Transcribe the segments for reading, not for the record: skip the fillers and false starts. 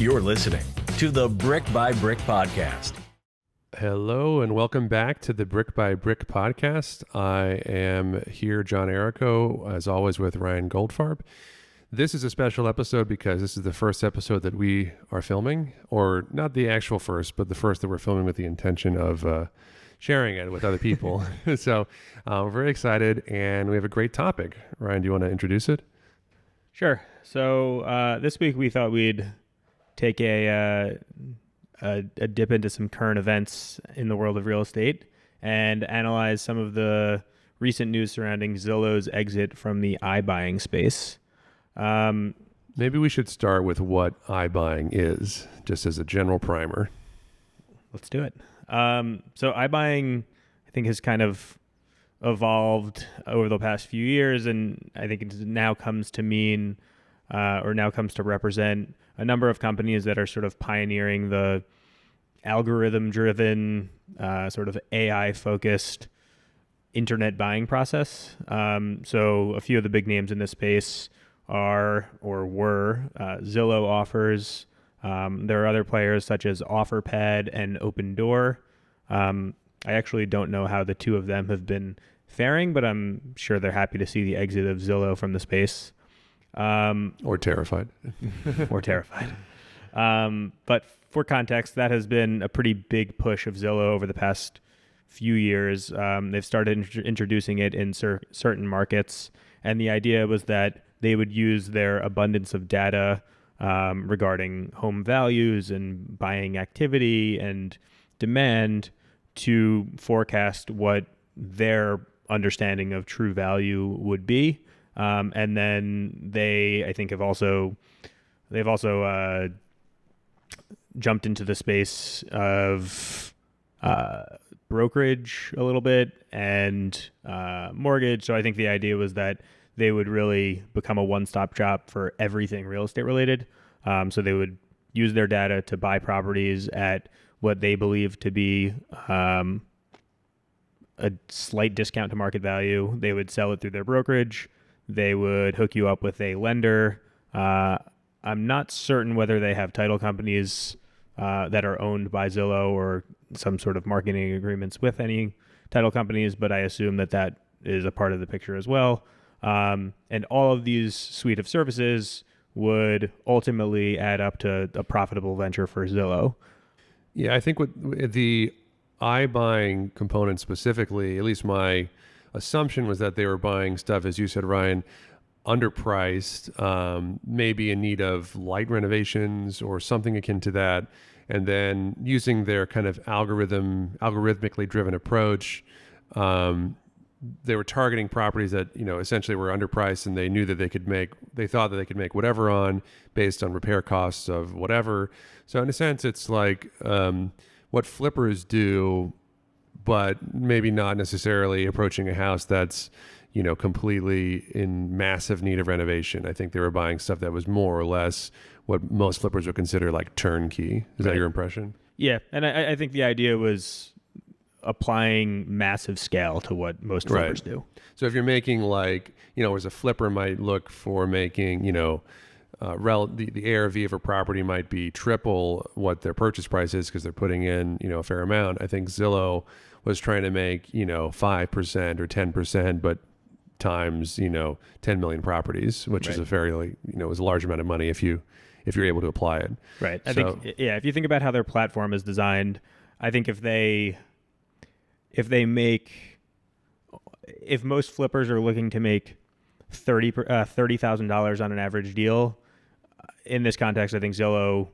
You're listening to the Brick by Brick Podcast. Hello and welcome back to the Brick by Brick Podcast. I am here, John Erico, as always with Ryan Goldfarb. This is a special episode because this is the first episode that we are filming, or not the actual first, but the first that we're filming with the intention of sharing it with other people. So we're very excited and we have a great topic. Ryan, do you want to introduce it? Sure. So this week we thought we'd take a dip into some current events in the world of real estate and analyze some of the recent news surrounding Zillow's exit from the iBuying space. Maybe we should start with what iBuying is, just as a general primer. Let's do it. So iBuying, I think, has kind of evolved over the past few years, and I think it now comes to mean, or now comes to represent a number of companies that are sort of pioneering the algorithm-driven, sort of AI-focused internet buying process. So a few of the big names in this space are, or were, Zillow offers. There are other players such as OfferPad and Opendoor. I actually don't know how the two of them have been faring, but I'm sure they're happy to see the exit of Zillow from the space. Or terrified. Or terrified. But for context, that has been a pretty big push of Zillow over the past few years. They've started introducing it in certain markets, and the idea was that they would use their abundance of data regarding home values and buying activity and demand to forecast what their understanding of true value would be. And then they've also jumped into the space of brokerage a little bit and mortgage. So I think the idea was that they would really become a one-stop shop for everything real estate related. So they would use their data to buy properties at what they believe to be a slight discount to market value. They would sell it through their brokerage. They would hook you up with a lender. I'm not certain whether they have title companies that are owned by Zillow or some sort of marketing agreements with any title companies, but I assume that is a part of the picture as well. And all of these suite of services would ultimately add up to a profitable venture for Zillow. Yeah, I think with the iBuying component specifically, at least my assumption was that they were buying stuff, as you said, Ryan, underpriced, maybe in need of light renovations or something akin to that, and then using their kind of algorithmically driven approach, they were targeting properties that, essentially were underpriced, and they knew that they thought that they could make whatever on based on repair costs of whatever. So in a sense, it's like what flippers do, but maybe not necessarily approaching a house that's, completely in massive need of renovation. I think they were buying stuff that was more or less what most flippers would consider like turnkey. Is that your impression? Yeah. And I think the idea was applying massive scale to what most flippers do. So if you're making as a flipper might look for making, the ARV of a property might be triple what their purchase price is because they're putting in, a fair amount. I think Zillow was trying to make, 5% or 10%, but times, 10 million properties, which is a fairly, was a large amount of money if you're able to apply it. Right. I think if you think about how their platform is designed, I think if most flippers are looking to make $30,000 on an average deal, in this context, I think Zillow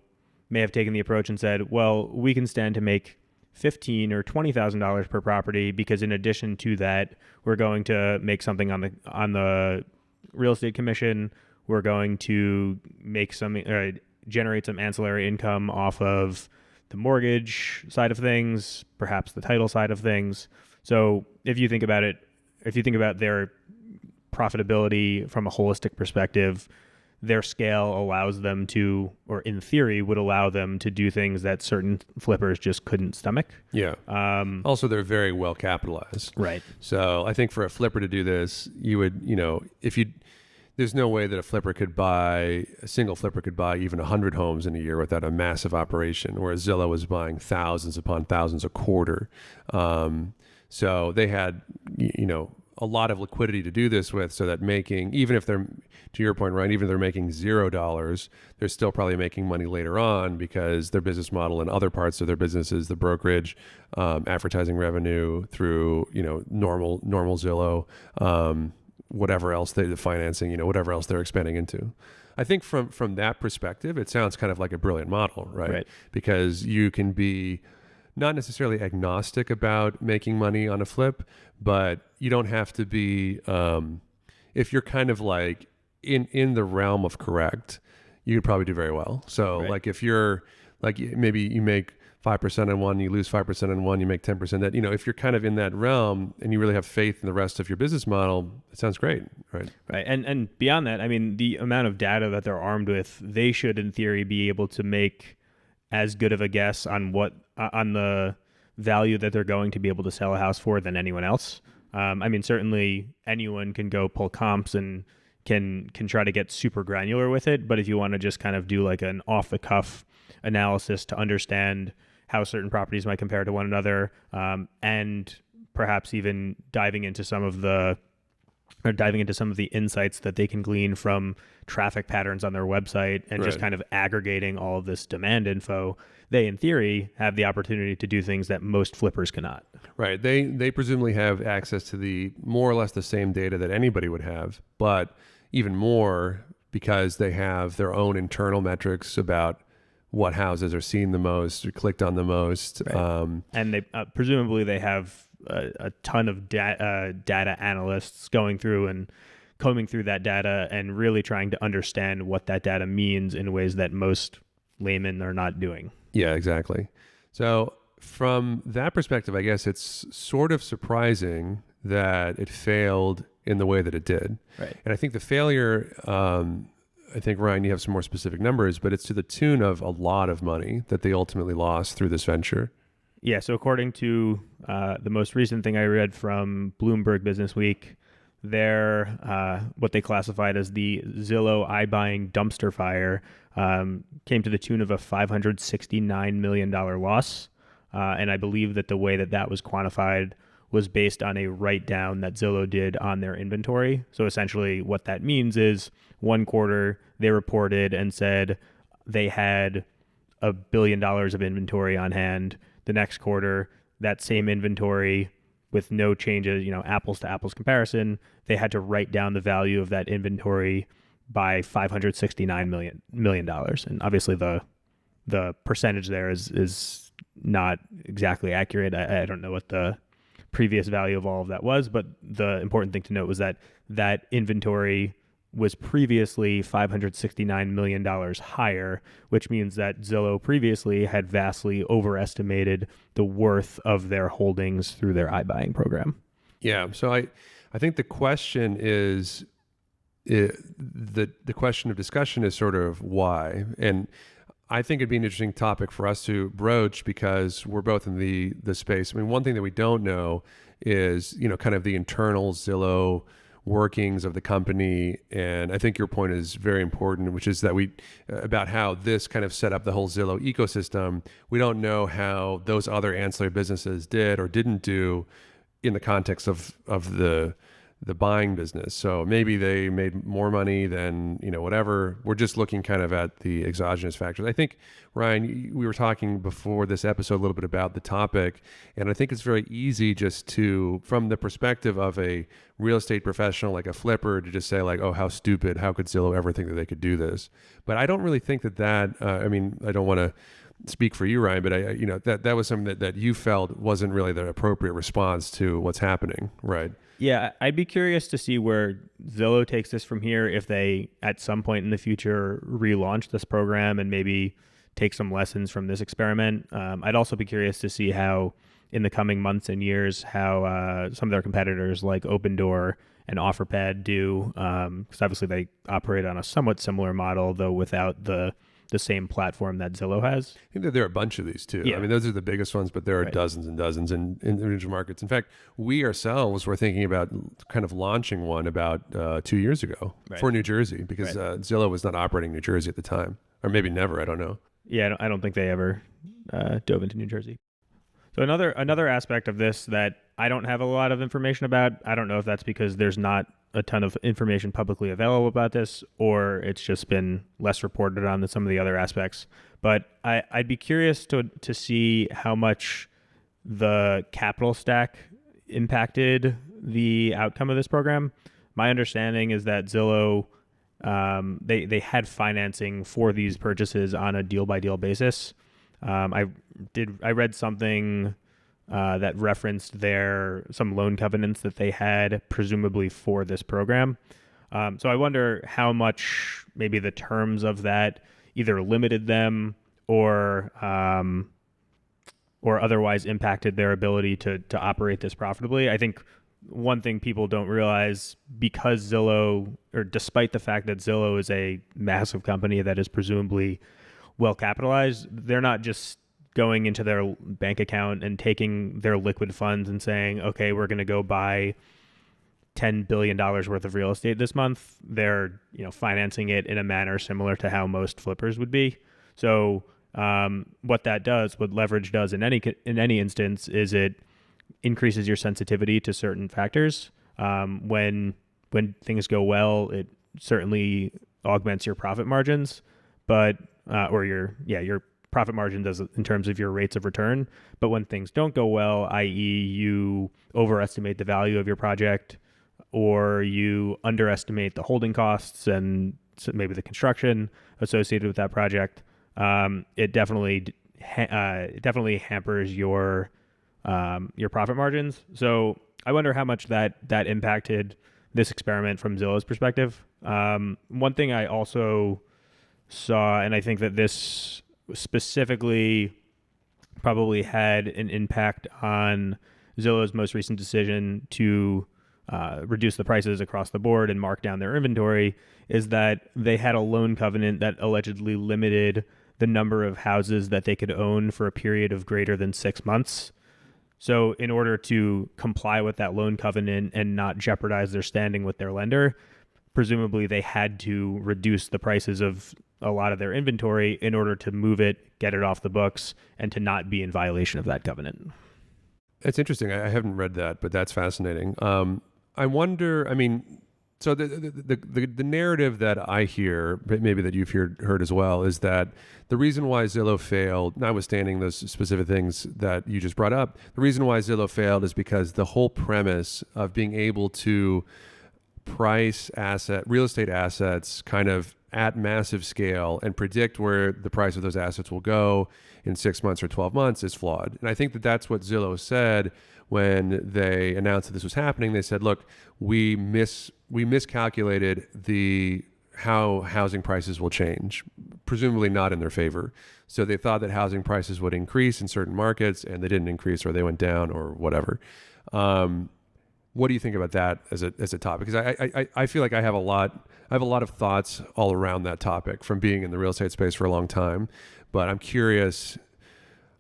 may have taken the approach and said, well, we can stand to make $15,000 or $20,000 per property because in addition to that, we're going to make something on the real estate commission. We're going to make generate some ancillary income off of the mortgage side of things, perhaps the title side of things. So if you think about their profitability from a holistic perspective, their scale allows them to, or in theory would allow them to do things that certain flippers just couldn't stomach. Yeah. Also, they're very well capitalized. Right. So I think for a flipper to do this, you would, there's no way that a single flipper could buy even 100 homes in a year without a massive operation, whereas Zillow was buying thousands upon thousands a quarter. So they had, a lot of liquidity to do this with, so that even if they're, to your point, Ryan, even if they're making $0, they're still probably making money later on because their business model and other parts of their businesses, the brokerage, advertising revenue through, normal Zillow, whatever else the financing, whatever else they're expanding into. I think from that perspective, it sounds kind of like a brilliant model, right? Because you can be not necessarily agnostic about making money on a flip, but you don't have to be, if you're kind of like in the realm of correct, you could probably do very well. So like if you're like, maybe you make 5% on one, you lose 5% on one, you make 10%, that, if you're kind of in that realm and you really have faith in the rest of your business model, it sounds great. Right. And beyond that, I mean, the amount of data that they're armed with, they should in theory be able to make as good of a guess on on the value that they're going to be able to sell a house for than anyone else. I mean, certainly anyone can go pull comps and can try to get super granular with it. But if you want to just kind of do like an off the cuff analysis to understand how certain properties might compare to one another, and perhaps even diving into some of the insights that they can glean from traffic patterns on their website and just kind of aggregating all of this demand info, they in theory have the opportunity to do things that most flippers cannot. Right. They presumably have access to the more or less the same data that anybody would have, but even more because they have their own internal metrics about what houses are seen the most or clicked on the most. And they presumably they have a ton of data analysts going through and combing through that data and really trying to understand what that data means in ways that most laymen are not doing. Yeah, exactly. So from that perspective, I guess it's sort of surprising that it failed in the way that it did. Right. And I think the failure, I think, Ryan, you have some more specific numbers, but it's to the tune of a lot of money that they ultimately lost through this venture. Yeah, so according to the most recent thing I read from Bloomberg Business Week, what they classified as the Zillow iBuying dumpster fire came to the tune of a $569 million loss. And I believe that the way that was quantified was based on a write-down that Zillow did on their inventory. So essentially what that means is one quarter they reported and said they had $1 billion of inventory on hand. The next quarter, that same inventory with no changes, apples to apples comparison, they had to write down the value of that inventory by $569 million. And obviously the percentage there is not exactly accurate. I don't know what the previous value of all of that was, but the important thing to note was that inventory was previously $569 million higher, which means that Zillow previously had vastly overestimated the worth of their holdings through their iBuying program. Yeah. So I think the question is, the question of discussion is sort of why. And I think it'd be an interesting topic for us to broach because we're both in the space. I mean, one thing that we don't know is, kind of the internal Zillow workings of the company. And I think your point is very important, which is that about how this kind of set up the whole Zillow ecosystem. We don't know how those other ancillary businesses did or didn't do in the context of the buying business. So maybe they made more money than, whatever. We're just looking kind of at the exogenous factors. I think, Ryan, we were talking before this episode a little bit about the topic, and I think it's very easy just to, from the perspective of a real estate professional, like a flipper, to just say like, oh, how stupid, how could Zillow ever think that they could do this? But I don't really think that, I don't want to speak for you, Ryan, but that was something that you felt wasn't really the appropriate response to what's happening, right? Yeah, I'd be curious to see where Zillow takes this from here if they, at some point in the future, relaunch this program and maybe take some lessons from this experiment. I'd also be curious to see how, in the coming months and years, how some of their competitors like Opendoor and OfferPad do, because obviously they operate on a somewhat similar model, though without the the same platform that Zillow has. I think that there are a bunch of these too. Yeah. I mean, those are the biggest ones, but there are Right. dozens and dozens in individual markets. In fact, we ourselves were thinking about kind of launching one about 2 years ago for New Jersey, because Zillow was not operating in New Jersey at the time, or maybe never. I don't know. Yeah, I don't think they ever dove into New Jersey. So another aspect of this that I don't have a lot of information about, I don't know if that's because there's not a ton of information publicly available about this, or it's just been less reported on than some of the other aspects. But I'd be curious to see how much the capital stack impacted the outcome of this program. My understanding is that Zillow, they had financing for these purchases on a deal by deal basis. I read something that referenced some loan covenants that they had presumably for this program. So I wonder how much maybe the terms of that either limited them or otherwise impacted their ability to operate this profitably. I think one thing people don't realize, because Zillow, or despite the fact that Zillow is a massive company that is presumably well capitalized, they're not just going into their bank account and taking their liquid funds and saying, okay, we're going to go buy $10 billion worth of real estate this month. They're, financing it in a manner similar to how most flippers would be. So what leverage does in any instance is it increases your sensitivity to certain factors. When things go well, it certainly augments your profit margins, but your profit margin does in terms of your rates of return. But when things don't go well, i.e. you overestimate the value of your project, or you underestimate the holding costs and maybe the construction associated with that project, it definitely hampers your profit margins. So I wonder how much that impacted this experiment from Zillow's perspective. One thing I also saw, and I think that this specifically probably had an impact on Zillow's most recent decision to reduce the prices across the board and mark down their inventory, is that they had a loan covenant that allegedly limited the number of houses that they could own for a period of greater than 6 months. So in order to comply with that loan covenant and not jeopardize their standing with their lender, presumably they had to reduce the prices of a lot of their inventory in order to move it, get it off the books, and to not be in violation of that covenant. It's interesting. I haven't read that, but that's fascinating. I wonder, so the narrative that I hear, maybe that you've heard as well, is that the reason why Zillow failed, notwithstanding those specific things that you just brought up, the reason why Zillow failed is because the whole premise of being able to price real estate assets kind of at massive scale and predict where the price of those assets will go in 6 months or 12 months is flawed. And I think that that's what Zillow said when they announced that this was happening. They said, look, we miscalculated how housing prices will change, presumably not in their favor. So they thought that housing prices would increase in certain markets, and they didn't increase, or they went down, or whatever. What do you think about that as a topic? Because I feel like I have a lot of thoughts all around that topic from being in the real estate space for a long time. But I'm curious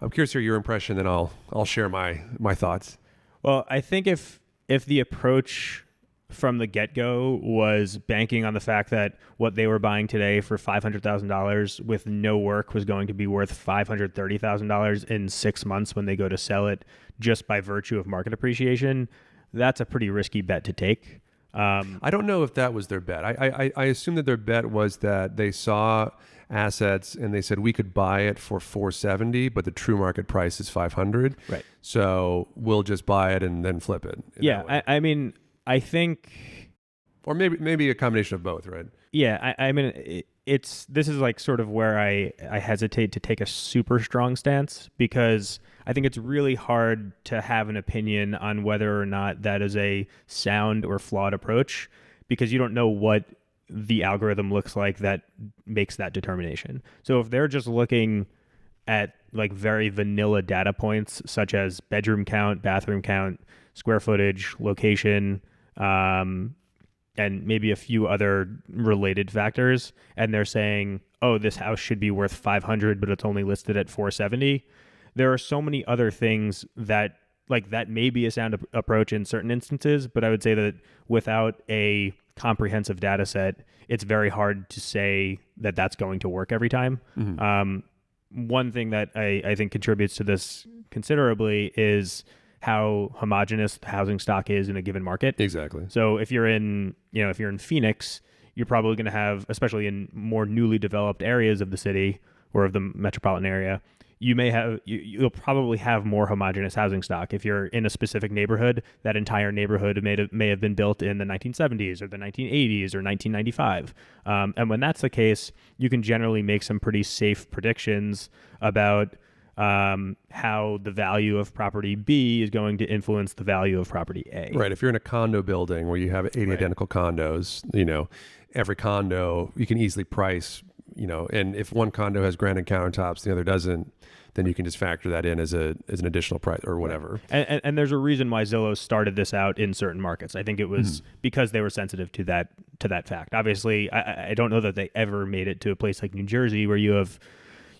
to hear your impression, then I'll share my thoughts. Well, I think if the approach from the get-go was banking on the fact that what they were buying today for $500,000 with no work was going to be worth $530,000 in 6 months when they go to sell it, just by virtue of market appreciation, that's a pretty risky bet to take. I don't know if that was their bet. I assume that their bet was that they saw assets and they said we could buy it for $470, but the true market price is $500. Right. So we'll just buy it and then flip it. Yeah, I think, or maybe a combination of both, right? Yeah, this is like sort of where I hesitate to take a super strong stance, because I think it's really hard to have an opinion on whether or not that is a sound or flawed approach, because you don't know what the algorithm looks like that makes that determination. So if they're just looking at like very vanilla data points such as bedroom count, bathroom count, square footage, location, and maybe a few other related factors, and they're saying, oh, this house should be worth 500, but it's only listed at 470. There are so many other things that may be a sound approach in certain instances, but I would say that without a comprehensive data set, it's very hard to say that that's going to work every time. One thing that I think contributes to this considerably is how homogenous the housing stock is in a given market. Exactly. So if you're in Phoenix, you're probably going to have, especially in more newly developed areas of the city or of the metropolitan area, you'll probably have more homogeneous housing stock. If you're in a specific neighborhood, that entire neighborhood may have been built in the 1970s or the 1980s or 1995. And when that's the case, you can generally make some pretty safe predictions about how the value of property B is going to influence the value of property A. Right. If you're in a condo building where you have 80 identical condos, every condo you can easily price, and if one condo has granite countertops, the other doesn't, then you can just factor that in as an additional price or whatever. And there's a reason why Zillow started this out in certain markets. I think it was because they were sensitive to that fact. Obviously, I don't know that they ever made it to a place like New Jersey where you have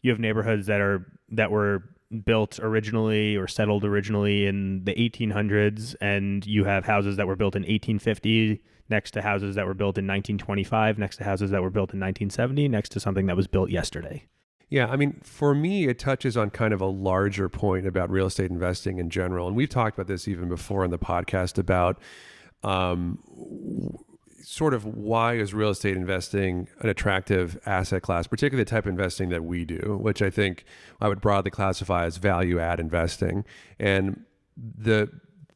neighborhoods that were built originally or settled originally in the 1800s, and you have houses that were built in 1850 next to houses that were built in 1925, next to houses that were built in 1970, next to something that was built yesterday. Yeah, I mean, for me, it touches on kind of a larger point about real estate investing in general. And we've talked about this even before on the podcast about sort of why is real estate investing an attractive asset class, particularly the type of investing that we do, which I think I would broadly classify as value add investing. And the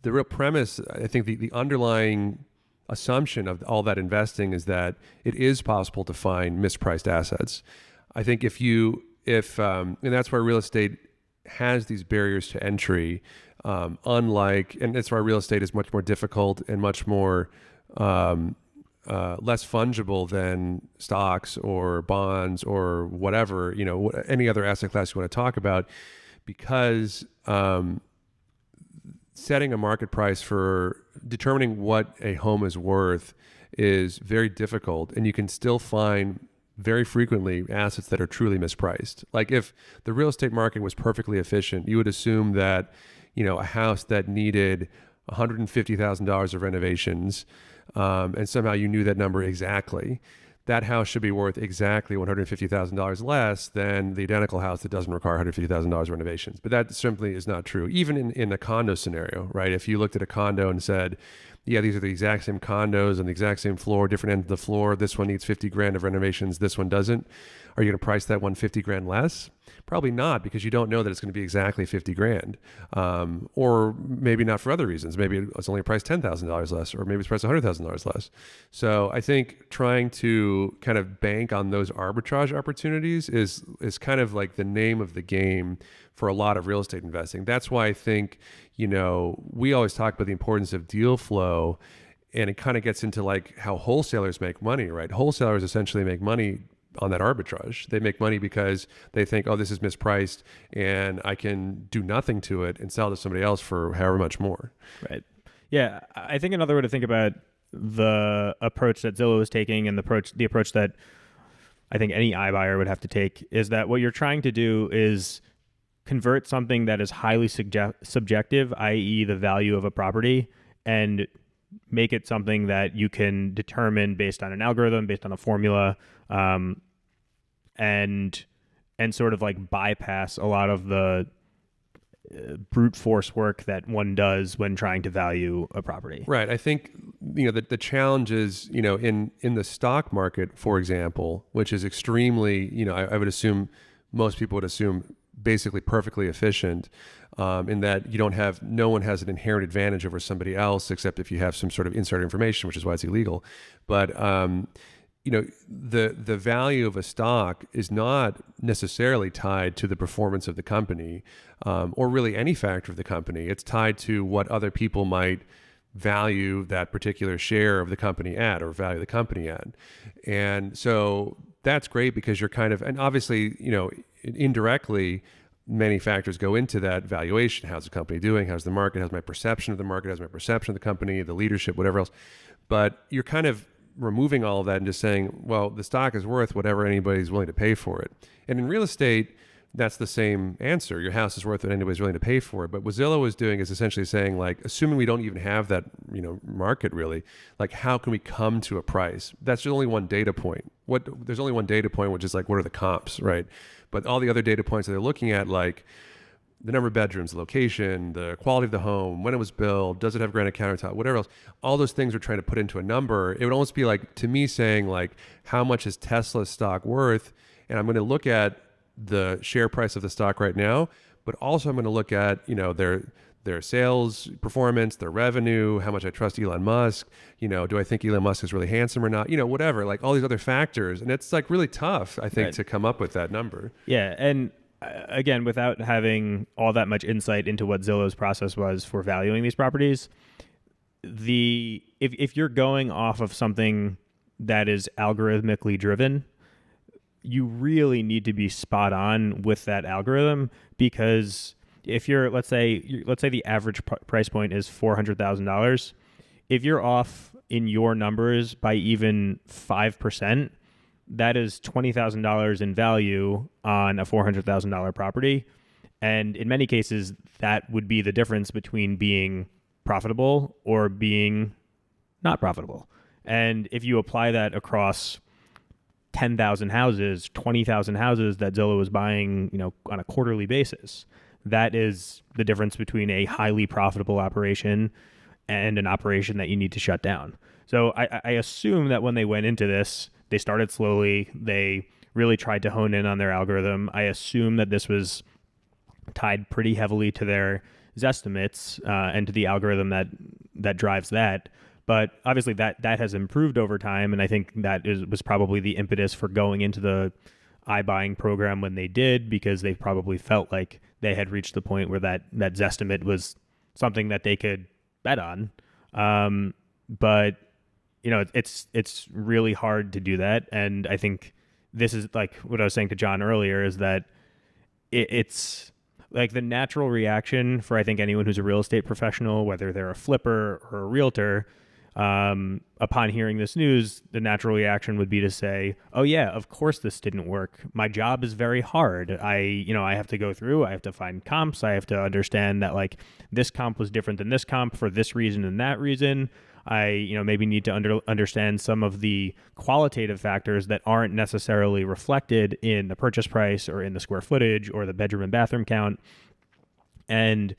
real premise, I think the underlying assumption of all that investing is that it is possible to find mispriced assets. I think and that's why real estate has these barriers to entry, and that's why real estate is much more difficult and much more less fungible than stocks or bonds or whatever, any other asset class you want to talk about, because setting a market price for determining what a home is worth is very difficult, and you can still find very frequently assets that are truly mispriced. Like if the real estate market was perfectly efficient, you would assume that, a house that needed $150,000 of renovations, and somehow you knew that number exactly, that house should be worth exactly $150,000 less than the identical house that doesn't require $150,000 renovations. But that simply is not true. Even in a condo scenario, right? If you looked at a condo and said, yeah, these are the exact same condos on the exact same floor, different end of the floor, this one needs 50 grand of renovations, this one doesn't, are you going to price that one 50 grand less? Probably not, because you don't know that it's going to be exactly 50 grand. Or maybe not for other reasons. Maybe it's only priced $10,000 less, or maybe it's priced $100,000 less. So I think trying to kind of bank on those arbitrage opportunities is kind of like the name of the game for a lot of real estate investing. That's why I think, we always talk about the importance of deal flow, and it kind of gets into like how wholesalers make money, right? Wholesalers essentially make money on that arbitrage. They make money because they think, oh, this is mispriced and I can do nothing to it and sell to somebody else for however much more. Right. Yeah. I think another way to think about the approach that Zillow is taking, and the approach that I think any iBuyer would have to take, is that what you're trying to do is convert something that is highly subjective, i.e. the value of a property, and make it something that you can determine based on an algorithm, based on a formula, and sort of like bypass a lot of the brute force work that one does when trying to value a property. Right. I think, the challenge is, in the stock market, for example, which is extremely, I would assume most people would assume basically perfectly efficient, in that no one has an inherent advantage over somebody else, except if you have some sort of insider information, which is why it's illegal. But, the value of a stock is not necessarily tied to the performance of the company, or really any factor of the company. It's tied to what other people might value that particular share of the company at, or value the company at. And so that's great, because you're kind of, and obviously, indirectly, many factors go into that valuation. How's the company doing? How's the market? How's my perception of the market? How's my perception of the company, the leadership, whatever else? But you're kind of removing all of that and just saying, well, the stock is worth whatever anybody's willing to pay for it. And in real estate, that's the same answer. Your house is worth what anybody's willing to pay for it. But what Zillow is doing is essentially saying, like, assuming we don't even have that, market really, like, how can we come to a price? That's only one data point. There's only one data point, which is like, what are the comps, right? But all the other data points that they're looking at, like the number of bedrooms, the location, the quality of the home, when it was built, does it have granite countertop, whatever else, all those things are trying to put into a number. It would almost be like, to me, saying like, how much is Tesla's stock worth? And I'm going to look at the share price of the stock right now, but also I'm going to look at, their sales performance, their revenue, how much I trust Elon Musk, do I think Elon Musk is really handsome or not, whatever, like all these other factors. And it's like really tough, I think, to come up with that number. Yeah. And again, without having all that much insight into what Zillow's process was for valuing these properties, if you're going off of something that is algorithmically driven, you really need to be spot on with that algorithm, because if you're, let's say the average price point is $400,000, if you're off in your numbers by even 5%, that is $20,000 in value on a $400,000 property. And in many cases, that would be the difference between being profitable or being not profitable. And if you apply that across 10,000 houses, 20,000 houses that Zillow was buying, on a quarterly basis, that is the difference between a highly profitable operation and an operation that you need to shut down. So I assume that when they went into this, they started slowly. They really tried to hone in on their algorithm. I assume that this was tied pretty heavily to their Zestimates and to the algorithm that drives that. But obviously that has improved over time, and I think that was probably the impetus for going into the iBuying program when they did, because they probably felt like they had reached the point where that Zestimate was something that they could bet on. But it's really hard to do that, and I think this is like what I was saying to John earlier, is that it's like the natural reaction for, I think, anyone who's a real estate professional, whether they're a flipper or a realtor, upon hearing this news, the natural reaction would be to say, oh yeah, of course this didn't work. My job is very hard. I have to go through, I have to find comps. I have to understand that like this comp was different than this comp for this reason and that reason. I, maybe need to understand some of the qualitative factors that aren't necessarily reflected in the purchase price or in the square footage or the bedroom and bathroom count. And,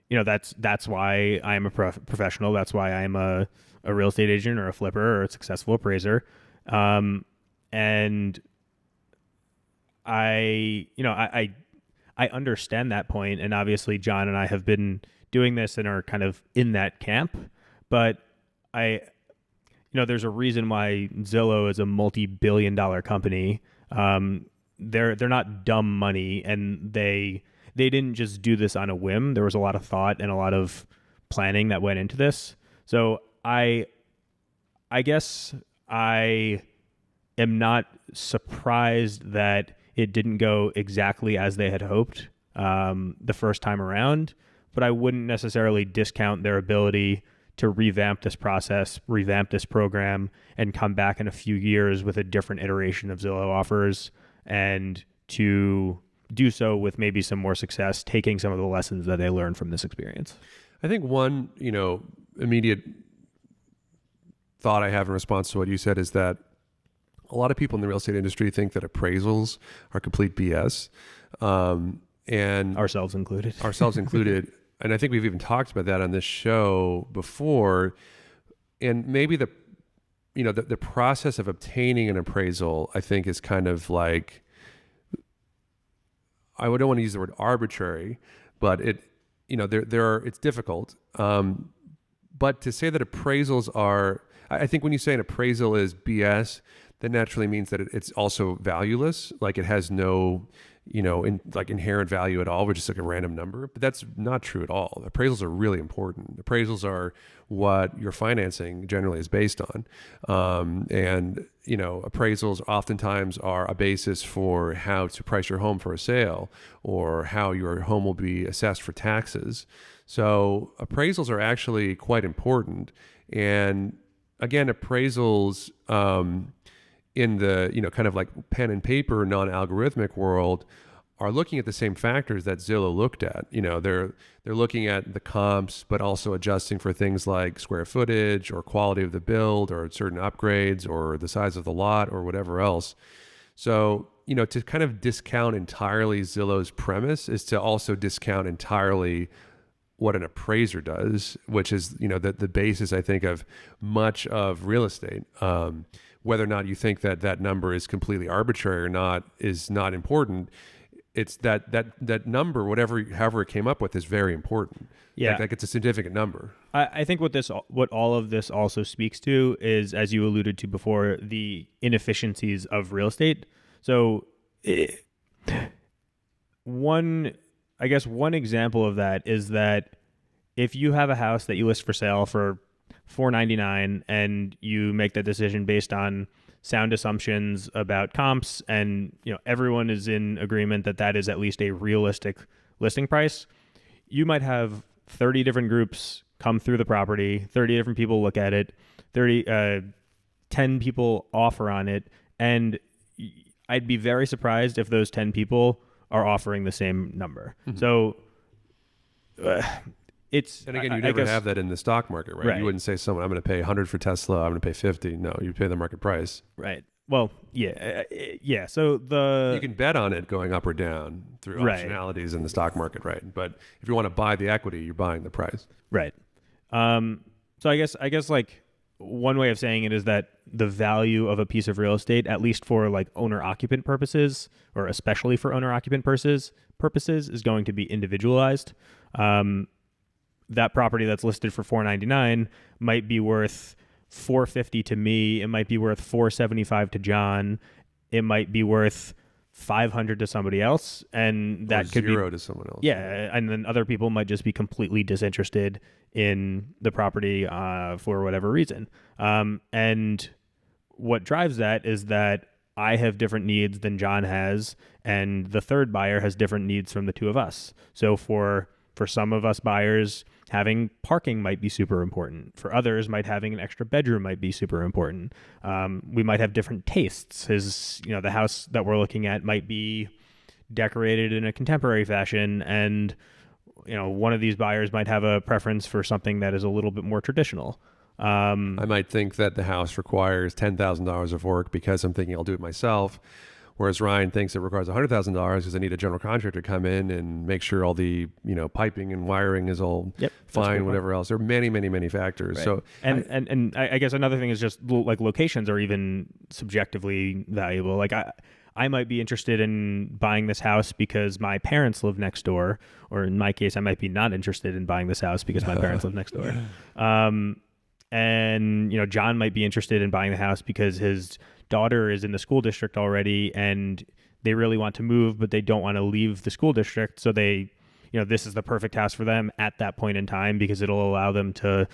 that's why I'm a professional. That's why I'm a real estate agent or a flipper or a successful appraiser. And I understand that point. And obviously John and I have been doing this and are kind of in that camp, but there's a reason why Zillow is a multi-billion-dollar company. They're not dumb money, and they didn't just do this on a whim. There was a lot of thought and a lot of planning that went into this. So I guess I am not surprised that it didn't go exactly as they had hoped the first time around, but I wouldn't necessarily discount their ability to revamp this process, revamp this program, and come back in a few years with a different iteration of Zillow offers, and to do so with maybe some more success, taking some of the lessons that they learned from this experience. I think one, immediate thought I have in response to what you said is that a lot of people in the real estate industry think that appraisals are complete BS. And ourselves included. And I think we've even talked about that on this show before. And maybe the process of obtaining an appraisal, I think, is kind of like, I don't want to use the word arbitrary, but it's difficult. But to say that appraisals are, I think when you say an appraisal is BS, that naturally means that it's also valueless. Like it has no, inherent value at all, which is like a random number. But that's not true at all. Appraisals are really important. Appraisals are what your financing generally is based on. And appraisals oftentimes are a basis for how to price your home for a sale, or how your home will be assessed for taxes. So appraisals are actually quite important. And again, appraisals in the, kind of like pen and paper, non-algorithmic world are looking at the same factors that Zillow looked at. They're looking at the comps, but also adjusting for things like square footage or quality of the build or certain upgrades or the size of the lot or whatever else. So, to kind of discount entirely Zillow's premise is to also discount entirely what an appraiser does, which is, the basis, I think, of much of real estate. Whether or not you think that number is completely arbitrary or not is not important. It's that number, however it came up with, is very important. Yeah, like it's a significant number. I think what all of this also speaks to is, as you alluded to before, the inefficiencies of real estate. So, one example of that is that if you have a house that you list for sale for $499 and you make that decision based on sound assumptions about comps, and everyone is in agreement that is at least a realistic listing price, you might have 30 different groups come through the property, 30 different people look at it, 10 people offer on it, and I'd be very surprised if those 10 people are offering the same number. Mm-hmm. So and again, you never have that in the stock market, right? You wouldn't say I'm going to pay 100 for Tesla, I'm going to pay 50. No, you pay the market price. Right. Well, yeah. So you can bet on it going up or down through optionalities in the stock market, right? But if you want to buy the equity, you're buying the price. Right. So I guess like one way of saying it is that the value of a piece of real estate, at least for like owner-occupant purposes, or especially for owner-occupant purposes, is going to be individualized. That property that's listed for $499 might be worth $450 to me. It might be worth $475 to John. It might be worth $500 to somebody else, and that could be $0 to someone else. Yeah, and then other people might just be completely disinterested in the property for whatever reason. And what drives that is that I have different needs than John has, and the third buyer has different needs from the two of us. So for some of us buyers, having parking might be super important. For others, having an extra bedroom might be super important. We might have different tastes. The house that we're looking at might be decorated in a contemporary fashion, and one of these buyers might have a preference for something that is a little bit more traditional. I might think that the house requires $10,000 of work because I'm thinking I'll do it myself. Whereas Ryan thinks it requires $100,000 because they need a general contractor to come in and make sure all the piping and wiring is all fine, whatever else. There are many, many, many factors. Right. So and I guess another thing is just like locations are even subjectively valuable. Like I might be interested in buying this house because my parents live next door, or in my case, I might be not interested in buying this house because my parents live next door. And John might be interested in buying the house because his daughter is in the school district already and they really want to move, but they don't want to leave the school district. So this is the perfect house for them at that point in time because it'll allow them to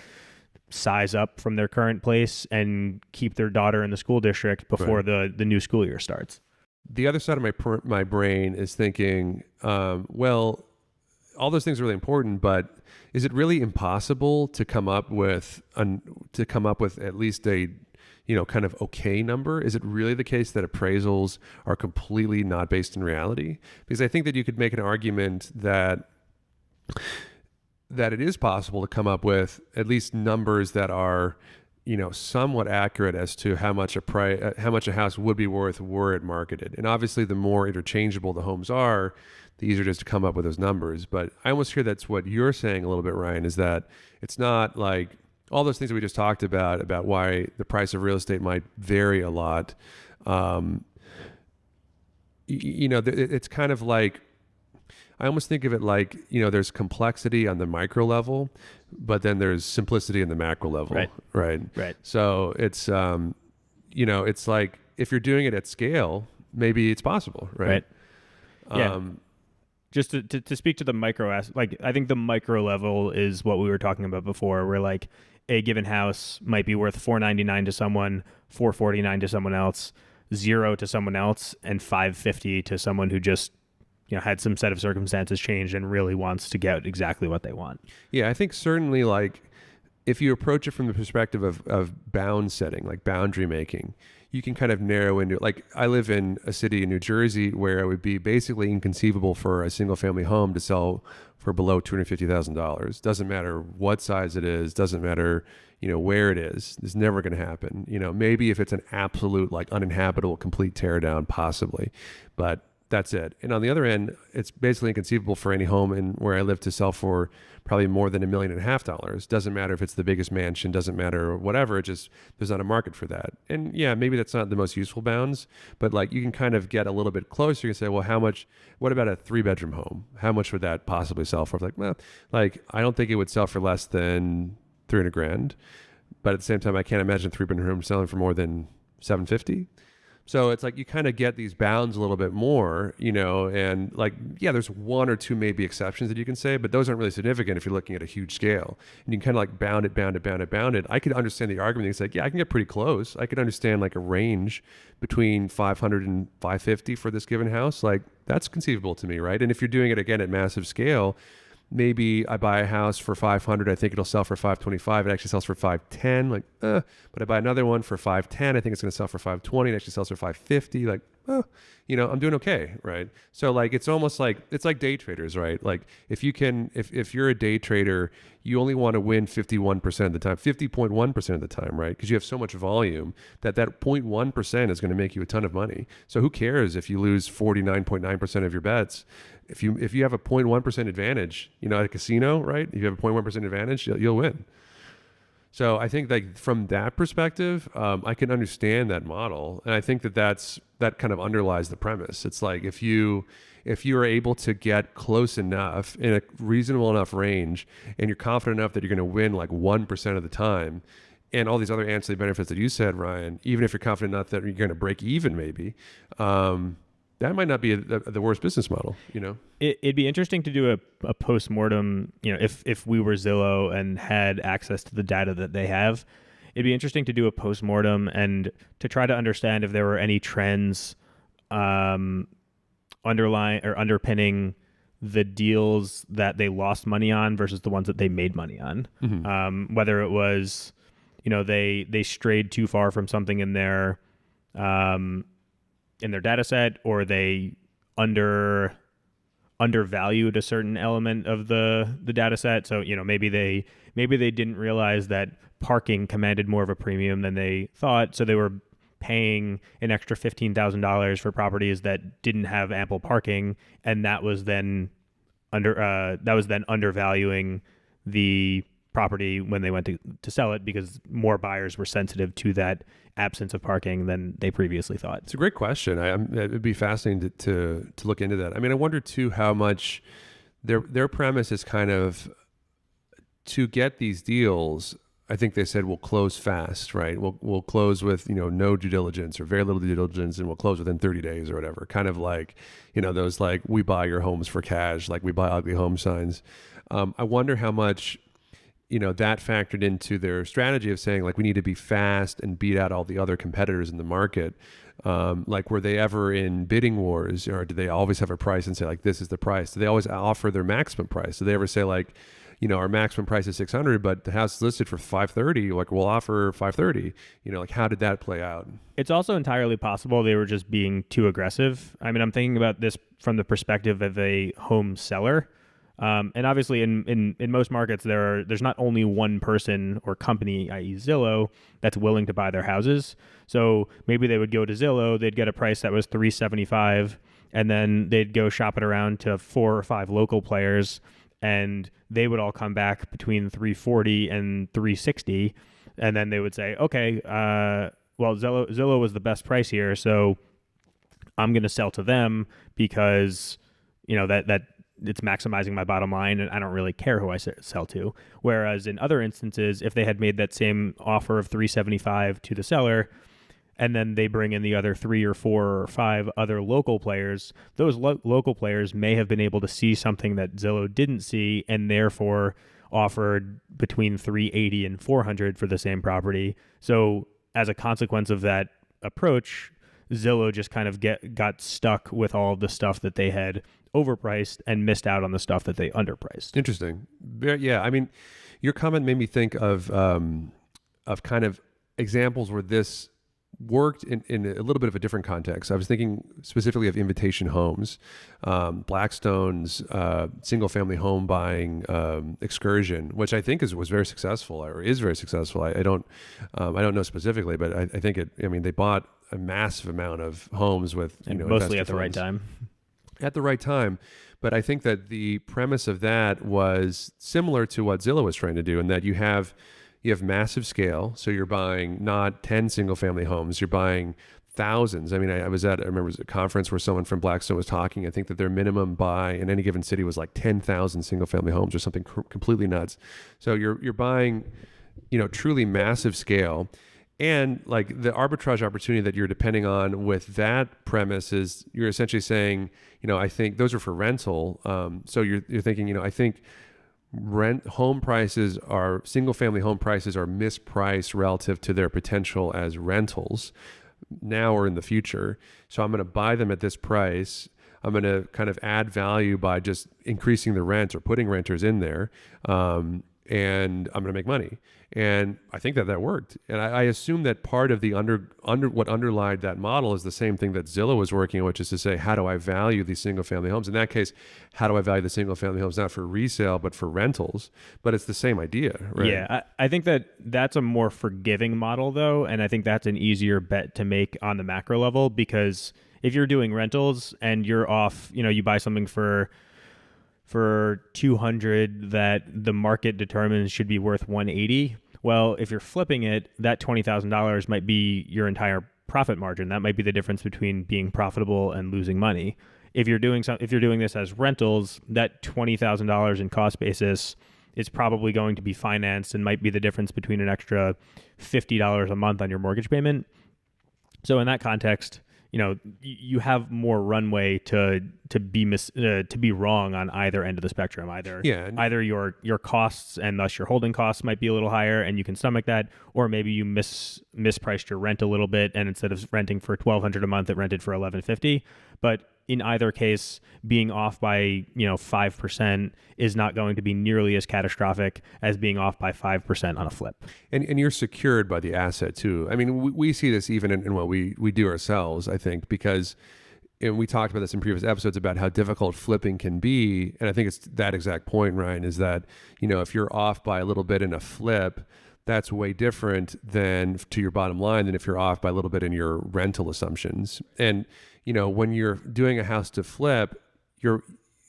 size up from their current place and keep their daughter in the school district before the new school year starts. The other side of my brain is thinking, well, all those things are really important, but is it really impossible to come up with at least a kind of okay number? Is it really the case that appraisals are completely not based in reality? Because I think that you could make an argument that it is possible to come up with at least numbers that are, somewhat accurate as to how much a house would be worth were it marketed. And obviously, the more interchangeable the homes are, the easier it is to come up with those numbers. But I almost hear that's what you're saying a little bit, Ryan, is that it's not like all those things that we just talked about why the price of real estate might vary a lot. It's kind of like, I almost think of it like, there's complexity on the micro level, but then there's simplicity in the macro level. Right. So it's, it's like, if you're doing it at scale, maybe it's possible. Right. Yeah. Just to speak to the micro aspect, like I think the micro level is what we were talking about before, where like a given house might be worth $499 to someone, $449 to someone else, $0 to someone else, and $550 to someone who just had some set of circumstances changed and really wants to get exactly what they want. Yeah, I think certainly like if you approach it from the perspective of bound setting, like boundary making, you can kind of narrow into, like, I live in a city in New Jersey where it would be basically inconceivable for a single family home to sell for below $250,000. Doesn't matter what size it is, doesn't matter, where it is. It's never going to happen. Maybe if it's an absolute, like, uninhabitable, complete teardown, possibly, but that's it. And on the other end, it's basically inconceivable for any home in where I live to sell for probably more than $1.5 million. Doesn't matter if it's the biggest mansion, doesn't matter whatever. It just, there's not a market for that. And yeah, maybe that's not the most useful bounds, but like you can kind of get a little bit closer. You can say, well, what about a 3-bedroom home? How much would that possibly sell for? Like, well, like, I don't think it would sell for less than $300,000, but at the same time, I can't imagine a 3-bedroom selling for more than $750,000. So it's like you kind of get these bounds a little bit more, and like, yeah, there's one or two maybe exceptions that you can say, but those aren't really significant if you're looking at a huge scale. And you can kind of like bound it. I could understand the argument. It's like, yeah, I can get pretty close. I could understand like a range between 500 and 550 for this given house. Like, that's conceivable to me, right? And if you're doing it again at massive scale, maybe I buy a house for 500. I think it'll sell for 525. It actually sells for 510. Like, but I buy another one for 510. I think it's going to sell for 520. It actually sells for 550. Like, I'm doing okay, right? So like, it's almost like, it's like day traders, right? Like if you're a day trader, you only want to win 51% of the time, 50.1% of the time, right? Because you have so much volume that 0.1% is going to make you a ton of money. So who cares if you lose 49.9% of your bets? If you have a 0.1% advantage, at a casino, right? If you have a 0.1% advantage, you'll win. So I think like from that perspective, I can understand that model. And I think that kind of underlies the premise. It's like, if you are able to get close enough in a reasonable enough range, and you're confident enough that you're going to win like 1% of the time, and all these other ancillary benefits that you said, Ryan, even if you're confident enough that you're going to break even, maybe, that might not be the worst business model, It'd be interesting to do a post-mortem, if we were Zillow and had access to the data that they have. It'd be interesting to do a post-mortem and to try to understand if there were any trends underlying or underpinning the deals that they lost money on versus the ones that they made money on. Mm-hmm. Whether it was, they strayed too far from something in their data set, or they undervalued a certain element of the data set. So, maybe they didn't realize that parking commanded more of a premium than they thought. So they were paying an extra $15,000 for properties that didn't have ample parking. And that was then undervaluing the property when they went to sell it, because more buyers were sensitive to that absence of parking than they previously thought. It's a great question. It'd be fascinating to look into that. I mean, I wonder too how much their premise is kind of to get these deals. I think they said we'll close fast, right? We'll close with no due diligence or very little due diligence, and we'll close within 30 days or whatever. Kind of like those like we buy your homes for cash, like we buy ugly home signs. I wonder how much that factored into their strategy of saying like we need to be fast and beat out all the other competitors in the market. Like were they ever in bidding wars, or did they always have a price and say like this is the price? Do they always offer their maximum price? Do they ever say like, our maximum price is 600, but the house is listed for 530. Like we'll offer 530. Like how did that play out? It's also entirely possible they were just being too aggressive. I mean, I'm thinking about this from the perspective of a home seller. And obviously in most markets, there's not only one person or company, i.e. Zillow, that's willing to buy their houses. So maybe they would go to Zillow, they'd get a price that was $375, and then they'd go shop it around to 4 or 5 local players, and they would all come back between $340 and $360. And then they would say, okay, well, Zillow was the best price here, so I'm going to sell to them because, that it's maximizing my bottom line, and I don't really care who I sell to. Whereas in other instances, if they had made that same offer of $375 to the seller, and then they bring in the other 3 or 4 or 5 other local players, those local players may have been able to see something that Zillow didn't see, and therefore offered between $380 and $400 for the same property. So as a consequence of that approach, Zillow just kind of got stuck with all of the stuff that they had overpriced and missed out on the stuff that they underpriced. Interesting. Yeah, I mean, Your comment made me think of kind of examples where this worked in a little bit of a different context. I was thinking specifically of Invitation Homes, Blackstone's single-family home buying excursion, which I think was very successful, or is very successful. I don't know specifically, but I think it. I mean, they bought a massive amount of homes with mostly at the right time. At the right time. But I think that the premise of that was similar to what Zillow was trying to do, in that you have massive scale. So you're buying not 10 single family homes, you're buying thousands. I mean, I remember it was a conference where someone from Blackstone was talking. I think that their minimum buy in any given city was like 10,000 single family homes or something completely nuts. So you're buying, truly massive scale. And like the arbitrage opportunity that you're depending on with that premise is you're essentially saying, I think those are for rental. So you're thinking, I think single family home prices are mispriced relative to their potential as rentals now or in the future. So I'm going to buy them at this price. I'm going to kind of add value by just increasing the rent or putting renters in there. And I'm going to make money. And I think that worked. And I assume that part of the what underlied that model is the same thing that Zillow was working on, which is to say, how do I value these single family homes? In that case, how do I value the single family homes, not for resale, but for rentals? But it's the same idea, right? Yeah, I think that's a more forgiving model though. And I think that's an easier bet to make on the macro level, because if you're doing rentals and you're off, you buy something for 200 that the market determines should be worth 180. Well, if you're flipping it, that $20,000 might be your entire profit margin. That might be the difference between being profitable and losing money. If you're doing this as rentals, that $20,000 in cost basis is probably going to be financed and might be the difference between an extra $50 a month on your mortgage payment. So in that context, you have more runway to be wrong on either end of the spectrum. Either your costs and thus your holding costs might be a little higher and you can stomach that, or maybe you mispriced your rent a little bit, and instead of renting for $1,200 a month, it rented for $1,150. But in either case, being off by 5% is not going to be nearly as catastrophic as being off by 5% on a flip. And you're secured by the asset too. I mean, we see this even in what we do ourselves, I think, because we talked about this in previous episodes about how difficult flipping can be. And I think it's that exact point, Ryan, is that, if you're off by a little bit in a flip, that's way different than to your bottom line than if you're off by a little bit in your rental assumptions. And, when you're doing a house to flip, you're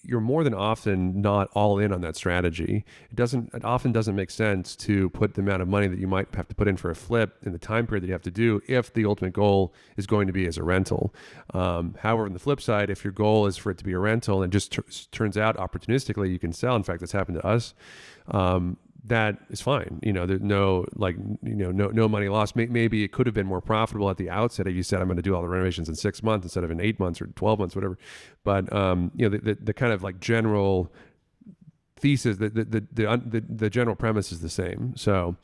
more than often not all in on that strategy. It often doesn't make sense to put the amount of money that you might have to put in for a flip in the time period that you have to do if the ultimate goal is going to be as a rental. However, on the flip side, if your goal is for it to be a rental and just turns out opportunistically you can sell, in fact, that's happened to us, that is fine. There's no money lost. Maybe it could have been more profitable at the outset if you said, I'm going to do all the renovations in 6 months instead of in 8 months or 12 months, whatever. But the kind of like general thesis, the general premise is the same. So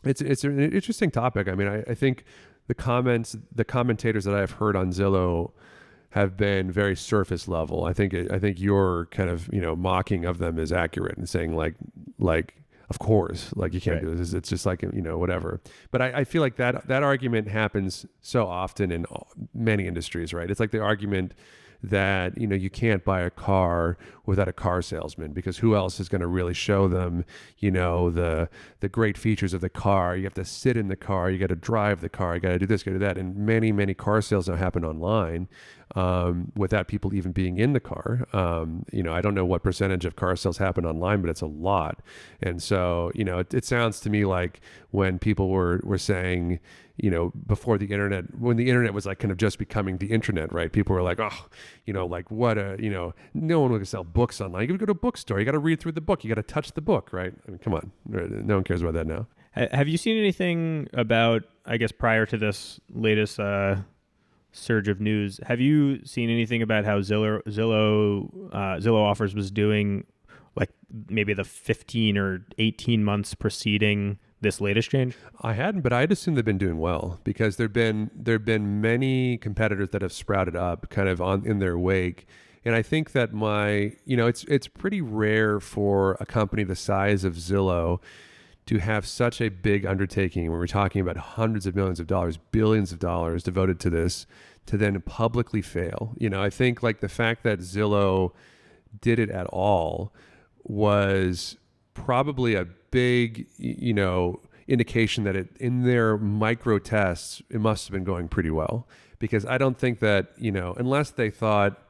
it's an interesting topic. I mean, I think the commentators that I've heard on Zillow have been very surface level. I think your kind of mocking of them is accurate and saying like of course, like you can't do this. It's just like whatever. But I feel like that argument happens so often in many industries, right? It's like the argument that you can't buy a car without a car salesman, because who else is going to really show them the great features of the car? You have to sit in the car, you got to drive the car, you got to do this, got to do that. And many car sales now happen online without people even being in the car. I don't know what percentage of car sales happen online, but it's a lot. And so it sounds to me like when people were saying before the internet, when the internet was like kind of just becoming the internet, right? People were like, like what no one would sell books online. You go to a bookstore, you got to read through the book, you got to touch the book, right? I mean, come on, no one cares about that now. Have you seen anything about, I guess, prior to this latest surge of news, have you seen anything about how Zillow Offers was doing, like maybe the 15 or 18 months preceding this latest change? I hadn't, but I'd assume they've been doing well, because there've been many competitors that have sprouted up kind of in their wake, And I think that it's pretty rare for a company the size of Zillow to have such a big undertaking when we're talking about hundreds of millions of dollars, billions of dollars devoted to this, to then publicly fail. I think like the fact that Zillow did it at all was probably a big, indication that in their micro tests, it must have been going pretty well. Because I don't think that, unless they thought,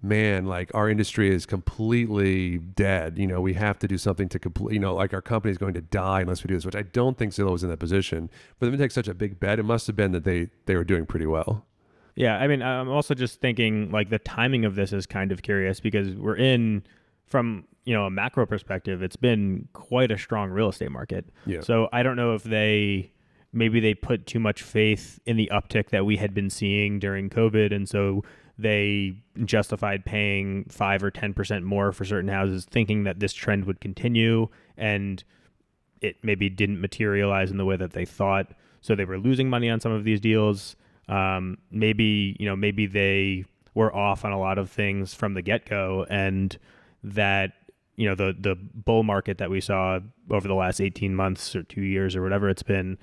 man, like our industry is completely dead. We have to do something to complete, like our company is going to die unless we do this, which I don't think Zillow was in that position. For them to take such a big bet, it must have been that they were doing pretty well. Yeah, I mean, I'm also just thinking like the timing of this is kind of curious because we're in, from a macro perspective, it's been quite a strong real estate market. Yeah. So I don't know if maybe they put too much faith in the uptick that we had been seeing during COVID, and so they justified paying 5 or 10% more for certain houses, thinking that this trend would continue, and it maybe didn't materialize in the way that they thought. So they were losing money on some of these deals. Maybe they were off on a lot of things from the get-go, and that the bull market that we saw over the last 18 months or 2 years or whatever it's been,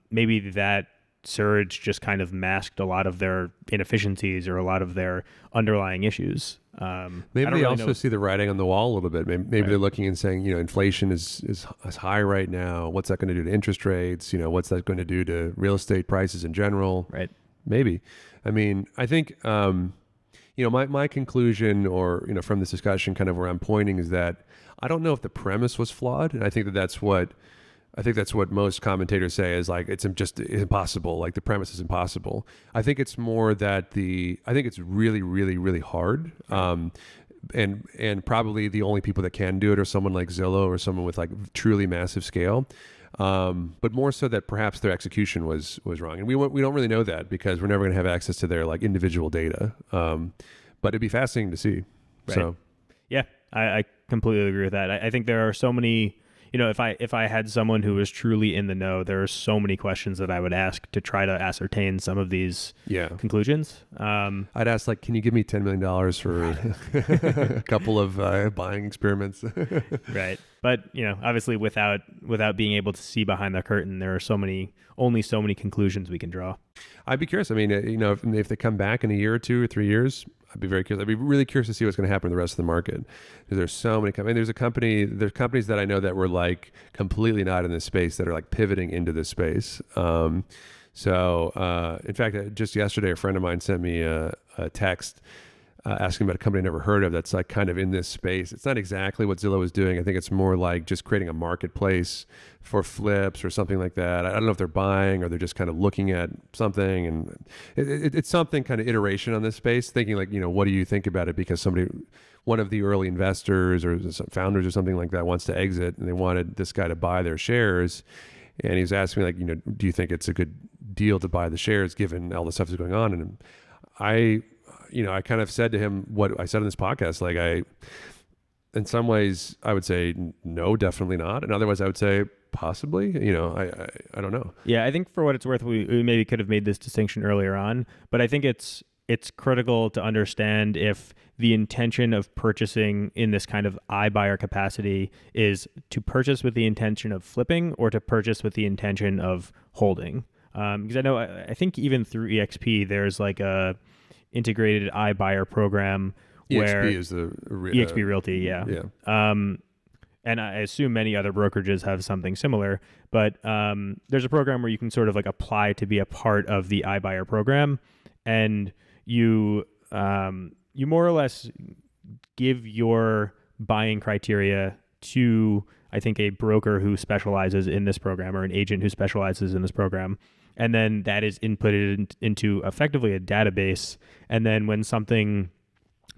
maybe that surge just kind of masked a lot of their inefficiencies or a lot of their underlying issues. Maybe they really also see the writing on the wall a little bit. Maybe right. They're looking and saying, inflation is high right now. What's that going to do to interest rates? What's that going to do to real estate prices in general? Right. Maybe. I mean, I think, my conclusion or, from this discussion kind of where I'm pointing is that I don't know if the premise was flawed. And I think that's what most commentators say is like, it's just impossible. Like the premise is impossible. I think it's more that I think it's really, really, really hard. And probably the only people that can do it are someone like Zillow or someone with like truly massive scale. But more so that perhaps their execution was wrong. And we don't really know that because we're never going to have access to their like individual data. But it'd be fascinating to see. Right. So, yeah, I completely agree with that. I think there are so many, if I had someone who was truly in the know, there are so many questions that I would ask to try to ascertain some of these conclusions. I'd ask like, can you give me $10 million for a couple of buying experiments? Right. But, obviously without being able to see behind the curtain, there are only so many conclusions we can draw. I'd be curious. I mean, if they come back in a year or 2 or 3 years, I'd be very curious. I'd be really curious to see what's going to happen in the rest of the market. Because there's so many there's companies that I know that were like completely not in this space that are like pivoting into this space. In fact, just yesterday, a friend of mine sent me a text asking about a company I never heard of that's like kind of in this space. It's not exactly what Zillow is doing. I think it's more like just creating a marketplace for flips or something like that. I don't know if they're buying or they're just kind of looking at something, and it's something kind of iteration on this space, thinking like, what do you think about it? Because one of the early investors or founders or something like that wants to exit, and they wanted this guy to buy their shares. And he was asking me like, do you think it's a good deal to buy the shares given all the stuff that's going on? And I kind of said to him what I said on this podcast. Like in some ways I would say no, definitely not. And otherwise I would say possibly, I don't know. Yeah. I think for what it's worth, we maybe could have made this distinction earlier on, but I think it's critical to understand if the intention of purchasing in this kind of iBuyer capacity is to purchase with the intention of flipping or to purchase with the intention of holding. Because I think even through EXP, there's like a integrated iBuyer program where EXP is EXP Realty, yeah. And I assume many other brokerages have something similar, but there's a program where you can sort of like apply to be a part of the iBuyer program, and you more or less give your buying criteria to, I think, a broker who specializes in this program or an agent who specializes in this program. And then that is inputted into effectively a database. And then when something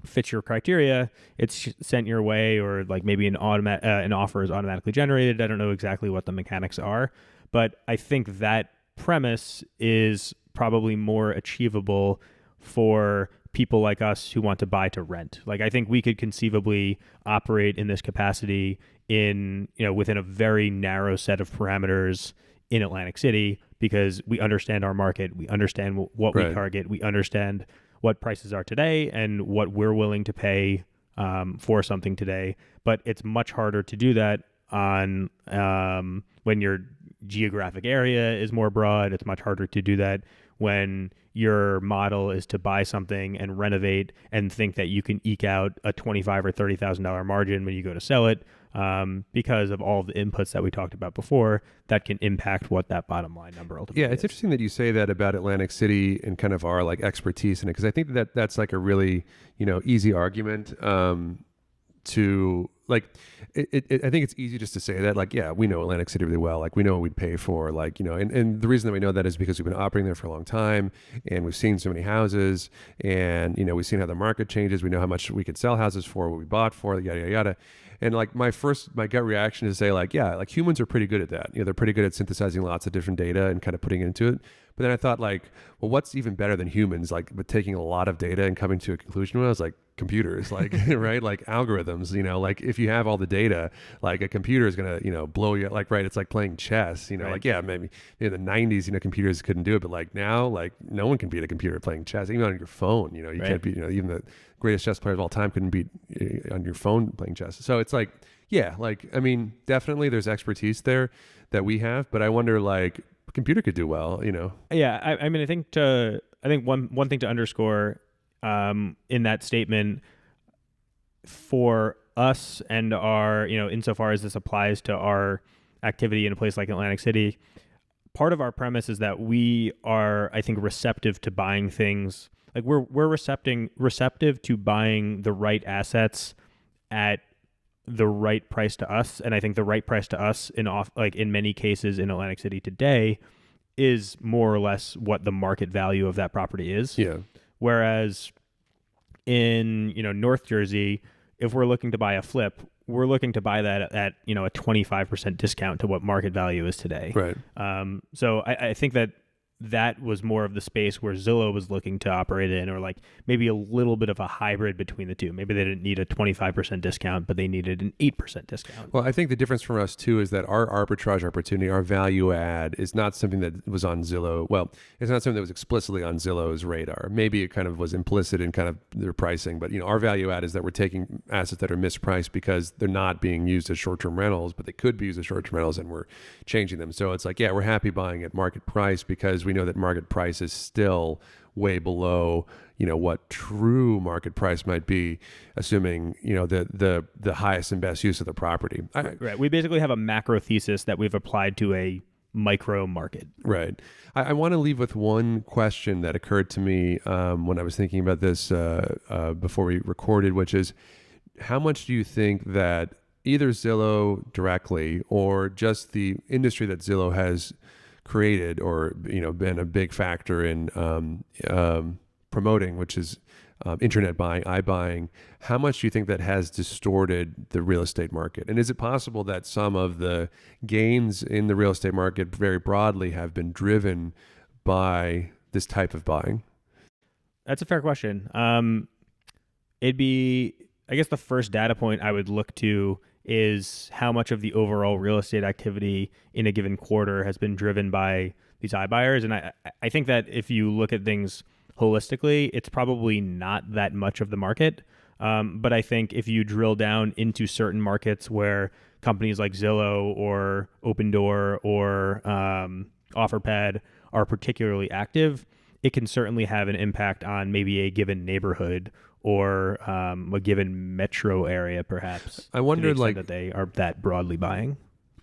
fits your criteria, it's sent your way, or like maybe an offer is automatically generated. I don't know exactly what the mechanics are, but I think that premise is probably more achievable for people like us who want to buy to rent. Like I think we could conceivably operate in this capacity within a very narrow set of parameters in Atlantic City, because we understand our market, we understand what we target, we understand what prices are today and what we're willing to pay for something today. But it's much harder to do that on when your geographic area is more broad. It's much harder to do that when your model is to buy something and renovate and think that you can eke out a $25,000 or $30,000 margin when you go to sell it, because of all the inputs that we talked about before that can impact what that bottom line number ultimately Yeah, it's is. interesting that you say that about Atlantic City and kind of our like expertise in it, because I think that that's like a really, easy argument to like. I think it's easy just to say that, like, yeah, we know Atlantic City really well. Like, we know what we'd pay for, like, and the reason that we know that is because we've been operating there for a long time and we've seen so many houses and, we've seen how the market changes. We know how much we could sell houses for, what we bought for, yada, yada, yada. And like my gut reaction is to say like, yeah, like humans are pretty good at that. They're pretty good at synthesizing lots of different data and kind of putting it into it. But then I thought like, well, what's even better than humans? Like, but taking a lot of data and coming to a conclusion. When I was like, computers, like, right? Like algorithms, like if you have all the data, like a computer is going to, blow you, like, right. It's like playing chess, Right. like, yeah, maybe in the 90s, computers couldn't do it. But like now, like no one can beat a computer playing chess, even on your phone, you Right. can't beat, even the greatest chess players of all time couldn't beat on your phone playing chess. So it's like, yeah, like, I mean, definitely there's expertise there that we have, but I wonder like a computer could do well, Yeah, I mean, I think one thing to underscore in that statement for us and our, insofar as this applies to our activity in a place like Atlantic City, part of our premise is that we are, I think, receptive to buying things. Like we're receptive to buying the right assets at the right price to us. And I think the right price to us in many cases in Atlantic City today is more or less what the market value of that property is. Yeah. Whereas in, North Jersey, if we're looking to buy a flip, we're looking to buy that at a 25% discount to what market value is today. Right. So I think that was more of the space where Zillow was looking to operate in, or like maybe a little bit of a hybrid between the two. Maybe they didn't need a 25% discount, but they needed an 8% discount. Well, I think the difference for us too is that our arbitrage opportunity, our value add, is not something that was on Zillow. Well, it's not something that was explicitly on Zillow's radar. Maybe it kind of was implicit in kind of their pricing, but our value add is that we're taking assets that are mispriced because they're not being used as short-term rentals, but they could be used as short-term rentals, and we're changing them. So it's like, yeah, we're happy buying at market price because we know that market price is still way below, what true market price might be, assuming, the highest and best use of the property. Right. We basically have a macro thesis that we've applied to a micro market. Right. I want to leave with one question that occurred to me when I was thinking about this before we recorded, which is, how much do you think that either Zillow directly or just the industry that Zillow has created or been a big factor in promoting, which is internet buying, iBuying, how much do you think that has distorted the real estate market? And is it possible that some of the gains in the real estate market very broadly have been driven by this type of buying? That's a fair question. It'd be, I guess the first data point I would look to is how much of the overall real estate activity in a given quarter has been driven by these iBuyers. And I think that if you look at things holistically, it's probably not that much of the market. But I think if you drill down into certain markets where companies like Zillow or Opendoor or OfferPad are particularly active, it can certainly have an impact on maybe a given neighborhood or a given metro area, perhaps. I wonder, like, that they are that broadly buying.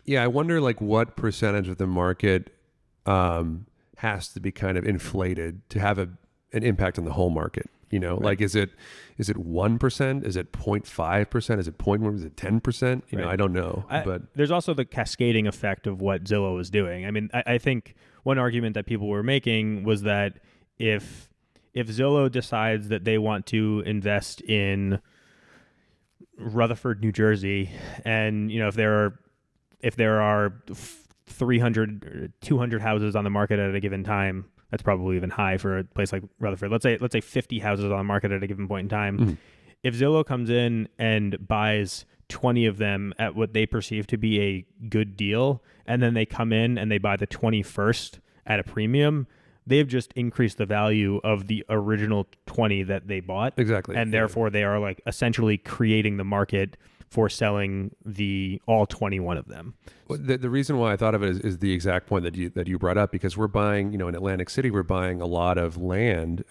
Yeah, I wonder, like, what percentage of the market has to be kind of inflated to have an impact on the whole market. Right. Like, is it 1%? Is it 0.5%? Is it 0.1%? Is it 10%? Right. I don't know. But there's also the cascading effect of what Zillow is doing. I mean, I think one argument that people were making was that if Zillow decides that they want to invest in Rutherford, New Jersey, and if there are 300, 200 houses on the market at a given time, that's probably even high for a place like Rutherford. Let's say 50 houses on the market at a given point in time. Mm-hmm. If Zillow comes in and buys 20 of them at what they perceive to be a good deal, and then they come in and they buy the 21st at a premium, they've just increased the value of the original 20 that they bought. Exactly. And therefore they are like essentially creating the market for selling all 21 of them. Well, the reason why I thought of it is the exact point that you brought up, because we're buying, in Atlantic City, we're buying a lot of land,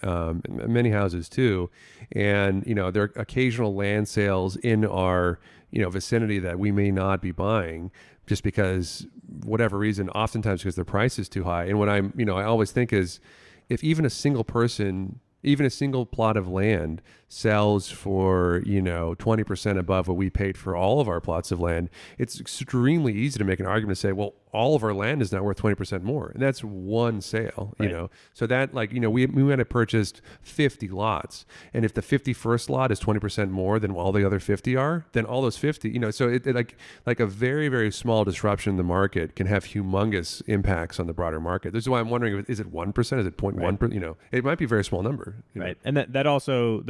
many houses too. And, there are occasional land sales in our, vicinity that we may not be buying just because whatever reason, oftentimes because the price is too high. And what I always think is, if even a single plot of land sells for, 20% above what we paid for all of our plots of land, it's extremely easy to make an argument to say, well, all of our land is now worth 20% more. And that's one sale, Right. So that we might have purchased 50 lots. And if the 51st lot is 20% more than all the other 50 are, then all those 50, so it like a very, very small disruption in the market can have humongous impacts on the broader market. This is why I'm wondering, is it 1%? Is it 0.1%? Right. It might be a very small number. Right. And that also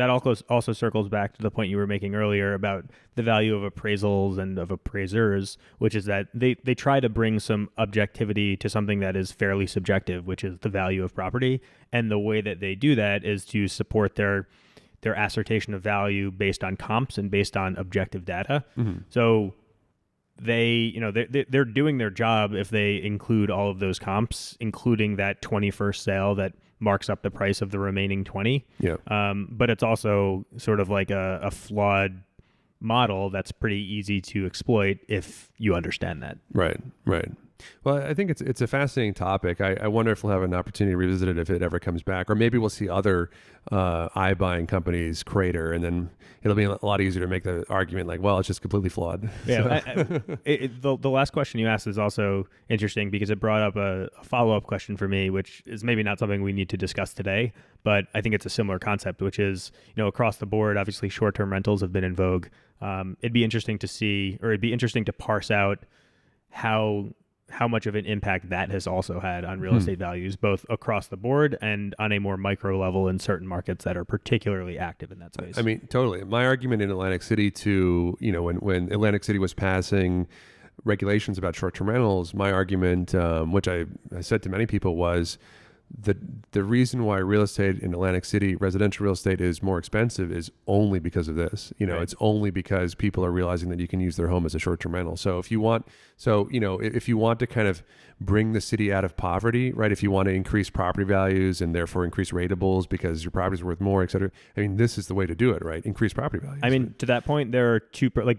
circles back to the point you were making earlier about the value of appraisals and of appraisers, which is that they try to bring some objectivity to something that is fairly subjective, which is the value of property. And the way that they do that is to support their assertion of value based on comps and based on objective data. Mm-hmm. So they're doing their job if they include all of those comps, including that 21st sale that marks up the price of the remaining 20. Yeah. But it's also sort of like a flawed model that's pretty easy to exploit if you understand that. Right. Well, I think it's a fascinating topic. I wonder if we'll have an opportunity to revisit it if it ever comes back, or maybe we'll see other iBuying companies crater, and then it'll be a lot easier to make the argument like, well, it's just completely flawed. Yeah. The last question you asked is also interesting because it brought up a follow-up question for me, which is maybe not something we need to discuss today, but I think it's a similar concept, which is, across the board, obviously short-term rentals have been in vogue. It'd be interesting to parse out how much of an impact that has also had on real estate values, both across the board and on a more micro level in certain markets that are particularly active in that space. I mean, totally. My argument in Atlantic City when Atlantic City was passing regulations about short-term rentals, my argument, which I said to many people, was the reason why real estate in Atlantic City, residential real estate, is more expensive is only because of this. Right. It's only because people are realizing that you can use their home as a short-term rental. So if you want to kind of bring the city out of poverty, right? If you want to increase property values and therefore increase ratables because your property is worth more, et cetera. I mean, this is the way to do it, right? Increase property values. I mean, to that point, there are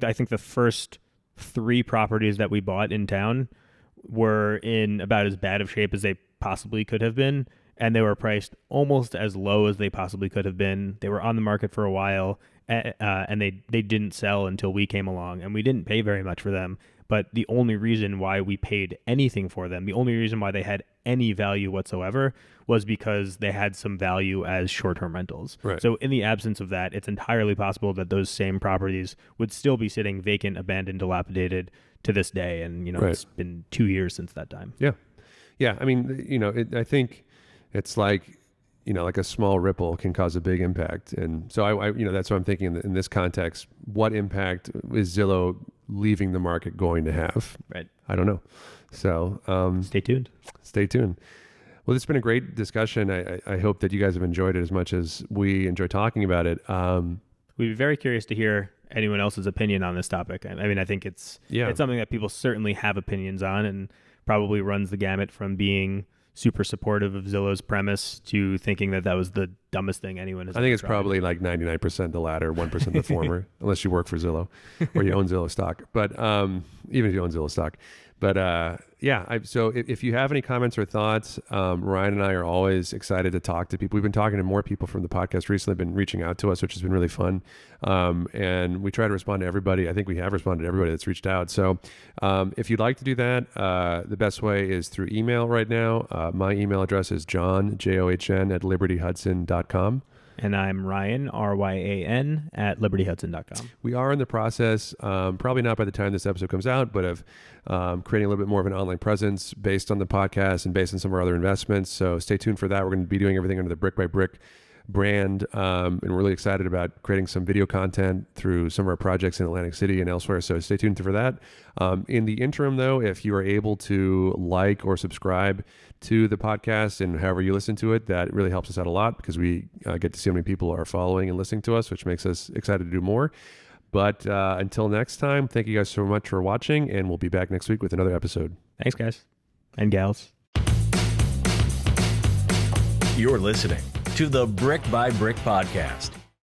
I think the first 3 properties that we bought in town were in about as bad of shape as they possibly could have been, and they were priced almost as low as they possibly could have been. They were on the market for a while, and they didn't sell until we came along, and we didn't pay very much for them. But the only reason why we paid anything for them, the only reason why they had any value whatsoever, was because they had some value as short-term rentals. Right. So in the absence of that, it's entirely possible that those same properties would still be sitting vacant, abandoned, dilapidated to this day. And, Right. It's been 2 years since that time. Yeah. Yeah. I mean, I think it's like a small ripple can cause a big impact. And so I that's what I'm thinking in this context. What impact is Zillow leaving the market going to have? Right. I don't know. So Stay tuned. Stay tuned. Well, it's been a great discussion. I hope that you guys have enjoyed it as much as we enjoy talking about it. We'd be very curious to hear anyone else's opinion on this topic. I mean, I think it's something that people certainly have opinions on, and probably runs the gamut from being super supportive of Zillow's premise to thinking that was the dumbest thing anyone has I think ever it's tried. probably like 99% the latter, 1% the former, unless you work for Zillow or you own Zillow stock. But even if you own Zillow stock. But so if you have any comments or thoughts, Ryan and I are always excited to talk to people. We've been talking to more people from the podcast recently, been reaching out to us, which has been really fun. And we try to respond to everybody. I think we have responded to everybody that's reached out. So if you'd like to do that, the best way is through email right now. My email address is john, John, at libertyhudson.com. And I'm Ryan, RYAN, at libertyhudson.com. We are in the process, probably not by the time this episode comes out, but of creating a little bit more of an online presence based on the podcast and based on some of our other investments. So stay tuned for that. We're going to be doing everything under the Brick by Brick brand, and we're really excited about creating some video content through some of our projects in Atlantic City and elsewhere. So stay tuned for that. In the interim, though, if you are able to like or subscribe to the podcast and however you listen to it, that really helps us out a lot because we get to see how many people are following and listening to us, which makes us excited to do more. But until next time, thank you guys so much for watching, and we'll be back next week with another episode. Thanks, guys and gals. You're listening to the Brick by Brick podcast.